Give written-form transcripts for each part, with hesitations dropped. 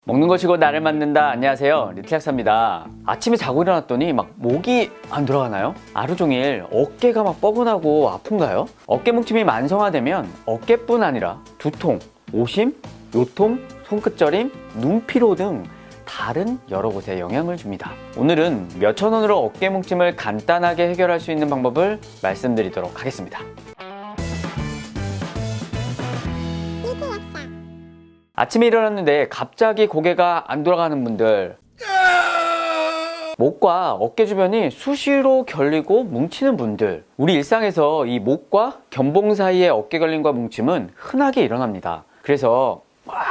먹는 것이고 나를 만든다. 안녕하세요, 리틀약사입니다. 아침에 자고 일어났더니 막 목이 안 돌아가나요? 하루 종일 어깨가 막 뻐근하고 아픈가요? 어깨 뭉침이 만성화되면 어깨뿐 아니라 두통, 오심, 요통, 손끝저림, 눈피로 등 다른 여러 곳에 영향을 줍니다. 오늘은 몇천 원으로 어깨 뭉침을 간단하게 해결할 수 있는 방법을 말씀드리도록 하겠습니다. 아침에 일어났는데 갑자기 고개가 안 돌아가는 분들, 목과 어깨 주변이 수시로 결리고 뭉치는 분들, 우리 일상에서 이 목과 견봉 사이의 어깨 결림과 뭉침은 흔하게 일어납니다. 그래서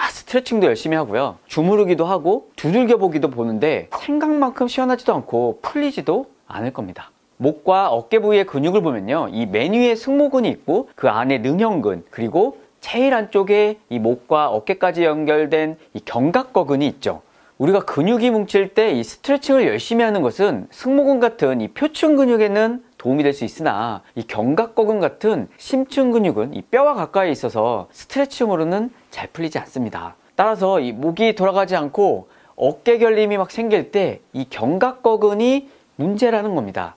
스트레칭도 열심히 하고요, 주무르기도 하고 두들겨 보기도 보는데 생각만큼 시원하지도 않고 풀리지도 않을 겁니다. 목과 어깨 부위의 근육을 보면요, 이 맨 위에 승모근이 있고 그 안에 능형근, 그리고 제일 안쪽에 이 목과 어깨까지 연결된 이 견갑거근이 있죠. 우리가 근육이 뭉칠 때 이 스트레칭을 열심히 하는 것은 승모근 같은 이 표층 근육에는 도움이 될 수 있으나 이 견갑거근 같은 심층 근육은 이 뼈와 가까이 있어서 스트레칭으로는 잘 풀리지 않습니다. 따라서 이 목이 돌아가지 않고 어깨 결림이 막 생길 때 이 견갑거근이 문제라는 겁니다.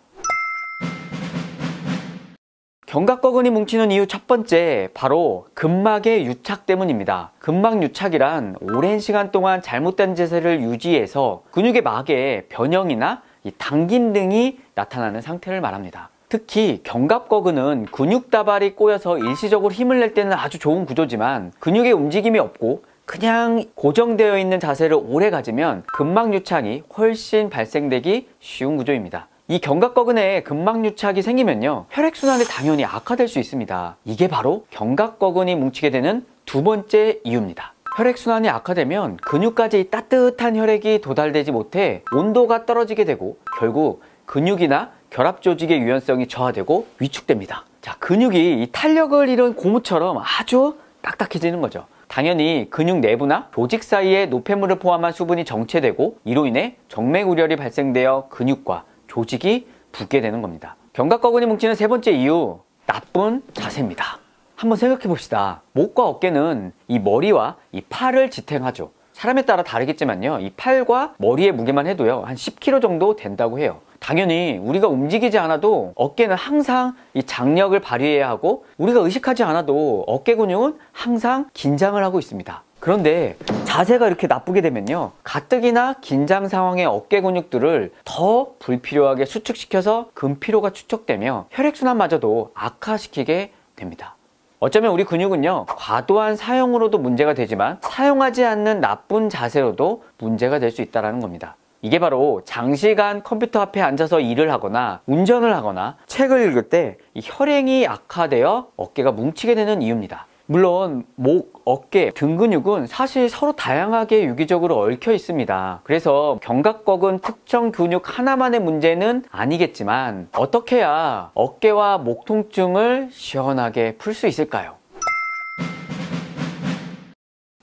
견갑거근이 뭉치는 이유 첫 번째, 바로 근막의 유착 때문입니다. 근막 유착이란 오랜 시간 동안 잘못된 자세를 유지해서 근육의 막에 변형이나 당김 등이 나타나는 상태를 말합니다. 특히 견갑거근은 근육 다발이 꼬여서 일시적으로 힘을 낼 때는 아주 좋은 구조지만 근육의 움직임이 없고 그냥 고정되어 있는 자세를 오래 가지면 근막 유착이 훨씬 발생되기 쉬운 구조입니다. 이 견갑거근에 근막 유착이 생기면요, 혈액순환이 당연히 악화될 수 있습니다. 이게 바로 견갑거근이 뭉치게 되는 두 번째 이유입니다. 혈액순환이 악화되면 근육까지 따뜻한 혈액이 도달되지 못해 온도가 떨어지게 되고 결국 근육이나 결합 조직의 유연성이 저하되고 위축됩니다. 자, 근육이 이 탄력을 잃은 고무처럼 아주 딱딱해지는 거죠. 당연히 근육 내부나 조직 사이에 노폐물을 포함한 수분이 정체되고 이로 인해 정맥우열이 발생되어 근육과 조직이 붓게 되는 겁니다. 견갑거근이 뭉치는 세 번째 이유, 나쁜 자세입니다. 한번 생각해 봅시다. 목과 어깨는 이 머리와 이 팔을 지탱하죠. 사람에 따라 다르겠지만요, 이 팔과 머리의 무게만 해도요 한 10kg 정도 된다고 해요. 당연히 우리가 움직이지 않아도 어깨는 항상 이 장력을 발휘해야 하고 우리가 의식하지 않아도 어깨 근육은 항상 긴장을 하고 있습니다. 그런데 자세가 이렇게 나쁘게 되면요, 가뜩이나 긴장 상황의 어깨 근육들을 더 불필요하게 수축시켜서 근피로가 축적되며 혈액순환마저도 악화시키게 됩니다. 어쩌면 우리 근육은요, 과도한 사용으로도 문제가 되지만 사용하지 않는 나쁜 자세로도 문제가 될 수 있다는 겁니다. 이게 바로 장시간 컴퓨터 앞에 앉아서 일을 하거나 운전을 하거나 책을 읽을 때 이 혈행이 악화되어 어깨가 뭉치게 되는 이유입니다. 물론 목, 어깨, 등 근육은 사실 서로 다양하게 유기적으로 얽혀 있습니다. 그래서 견갑거근 특정 근육 하나만의 문제는 아니겠지만 어떻게 해야 어깨와 목 통증을 시원하게 풀 수 있을까요?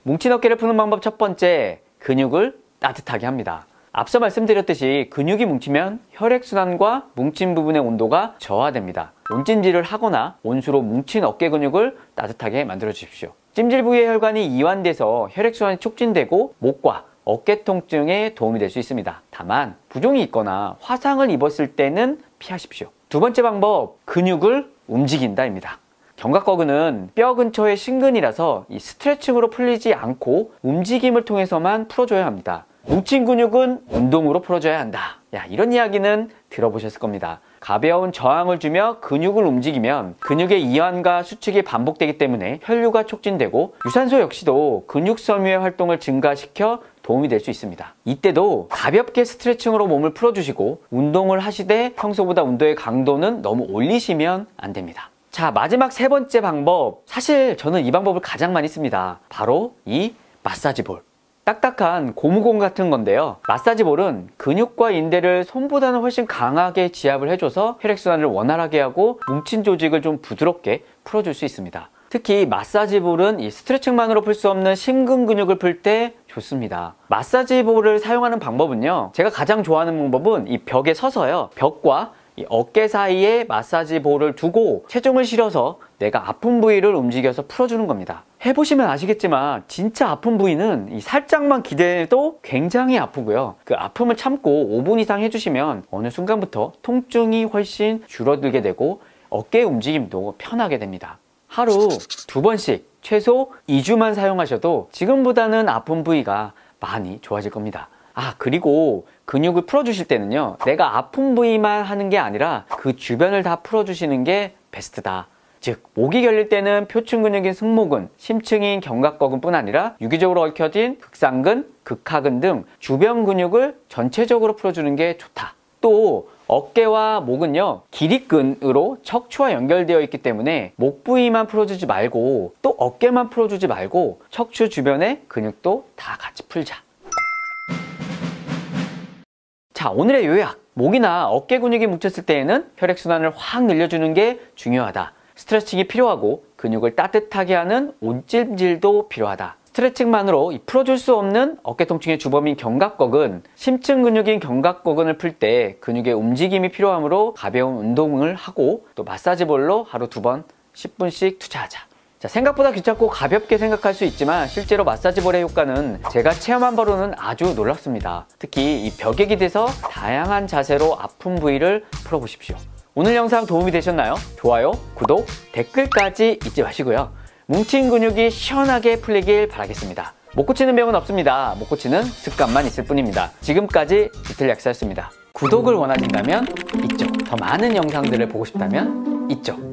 뭉친 어깨를 푸는 방법 첫 번째, 근육을 따뜻하게 합니다. 앞서 말씀드렸듯이 근육이 뭉치면 혈액순환과 뭉친 부분의 온도가 저하됩니다. 온찜질을 하거나 온수로 뭉친 어깨 근육을 따뜻하게 만들어 주십시오. 찜질 부위의 혈관이 이완돼서 혈액순환이 촉진되고 목과 어깨 통증에 도움이 될 수 있습니다. 다만 부종이 있거나 화상을 입었을 때는 피하십시오. 두 번째 방법, 근육을 움직인다입니다. 견갑거근은 뼈 근처의 신근이라서 이 스트레칭으로 풀리지 않고 움직임을 통해서만 풀어줘야 합니다. 뭉친 근육은 운동으로 풀어줘야 한다. 이런 이야기는 들어보셨을 겁니다. 가벼운 저항을 주며 근육을 움직이면 근육의 이완과 수축이 반복되기 때문에 혈류가 촉진되고 유산소 역시도 근육 섬유의 활동을 증가시켜 도움이 될 수 있습니다. 이때도 가볍게 스트레칭으로 몸을 풀어주시고 운동을 하시되 평소보다 운동의 강도는 너무 올리시면 안 됩니다. 자, 마지막 세 번째 방법, 사실 저는 이 방법을 가장 많이 씁니다. 바로 이 마사지볼. 딱딱한 고무공 같은 건데요, 마사지볼은 근육과 인대를 손보다는 훨씬 강하게 지압을 해줘서 혈액순환을 원활하게 하고 뭉친 조직을 좀 부드럽게 풀어줄 수 있습니다. 특히 마사지볼은 이 스트레칭만으로 풀 수 없는 심근 근육을 풀 때 좋습니다. 마사지볼을 사용하는 방법은요, 제가 가장 좋아하는 방법은 이 벽에 서서요, 벽과 이 어깨 사이에 마사지볼을 두고 체중을 실어서 내가 아픈 부위를 움직여서 풀어주는 겁니다. 해보시면 아시겠지만 진짜 아픈 부위는 이 살짝만 기대도 굉장히 아프고요. 그 아픔을 참고 5분 이상 해주시면 어느 순간부터 통증이 훨씬 줄어들게 되고 어깨 움직임도 편하게 됩니다. 하루 2번씩 최소 2주만 사용하셔도 지금보다는 아픈 부위가 많이 좋아질 겁니다. 그리고 근육을 풀어주실 때는요, 내가 아픈 부위만 하는 게 아니라 그 주변을 다 풀어주시는 게 베스트다. 즉, 목이 결릴 때는 표층 근육인 승모근, 심층인 견갑거근 뿐 아니라 유기적으로 얽혀진 극상근, 극하근 등 주변 근육을 전체적으로 풀어주는 게 좋다. 또 어깨와 목은요, 기립근으로 척추와 연결되어 있기 때문에 목 부위만 풀어주지 말고 또 어깨만 풀어주지 말고 척추 주변의 근육도 다 같이 풀자. 자, 오늘의 요약. 목이나 어깨 근육이 뭉쳤을 때에는 혈액순환을 확 늘려주는 게 중요하다. 스트레칭이 필요하고 근육을 따뜻하게 하는 온찜질도 필요하다. 스트레칭만으로 풀어줄 수 없는 어깨 통증의 주범인 견갑거근, 심층 근육인 견갑거근을 풀 때 근육의 움직임이 필요하므로 가벼운 운동을 하고 또 마사지볼로 하루 2번 10분씩 투자하자. 자, 생각보다 귀찮고 가볍게 생각할 수 있지만 실제로 마사지볼의 효과는 제가 체험한 바로는 아주 놀랍습니다. 특히 이 벽에 기대서 다양한 자세로 아픈 부위를 풀어보십시오. 오늘 영상 도움이 되셨나요? 좋아요, 구독, 댓글까지 잊지 마시고요. 뭉친 근육이 시원하게 풀리길 바라겠습니다. 못 고치는 병은 없습니다. 못 고치는 습관만 있을 뿐입니다. 지금까지 비틀약스였습니다. 구독을 원하신다면 이쪽, 더 많은 영상들을 보고 싶다면 이쪽.